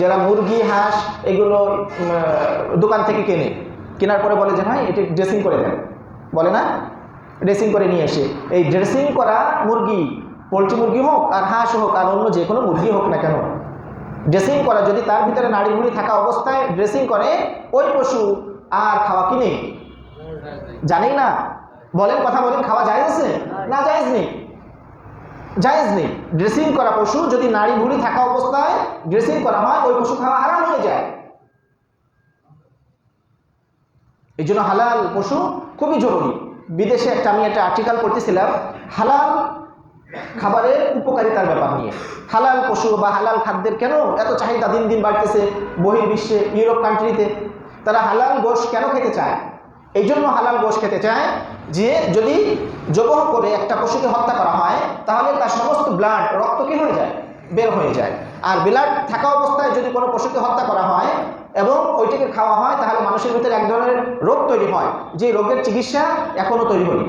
যারা মুরগি হাঁস এগুলো দোকান থেকে কেনার পরে বলে যে ভাই এটি ড্রেসিং করে দেন, বলে না, ড্রেসিং করে নিয়ে এসে এই ড্রেসিং করা মুরগি, পোলট্রি মুরগি হোক আর হাঁস হোক আর অন্য যে কোনো মুরগি হোক না কেন, ড্রেসিং করা যদি তার ভিতরে নাড়ি ভুঁড়ি থাকা অবস্থায় ড্রেসিং করে ওই পশু আর খাওয়া কি নেই? জানেই না, বলেন, কথা বলেন, খাওয়া জায়েজ আছে না? জায়েজ নেই, জায়েজ নেই। ড্রেসিং করা পশু যদি নাড়ি ভুঁড়ি থাকা অবস্থায় ড্রেসিং করা হয় ওই পশু খাওয়া হারাম হয়ে যায়। এই জন্য হালাল পশু খুবই জরুরি। বিদেশে আমি একটা আর্টিকেল পড়তেছিলাম হালাল খাবারের উপকারিতার ব্যাপার নিয়ে। হালাল পশু বা হালাল খাদ্যের কেন এত চাহিদা দিন দিন বাড়তেছে বহির্বিশ্বে, ইউরোপ কান্ট্রিতে তারা হালাল গোশ কেন খেতে চায়? এই জন্য হালাল গোশ খেতে চায় যে যদি জবহ করে একটা পশুকে হত্যা করা হয় তাহলে তার সমস্ত ব্লাড, রক্ত কি হয়ে যায়? বের হয়ে যায়। আর ব্লাড থাকা অবস্থায় যদি কোনো পশুকে হত্যা করা হয় এবং ওইটাকে খাওয়া হয় তাহলে মানুষের ভিতরে এক ধরনের রোগ তৈরি হয়, যে রোগের চিকিৎসা এখনও তৈরি হয়নি।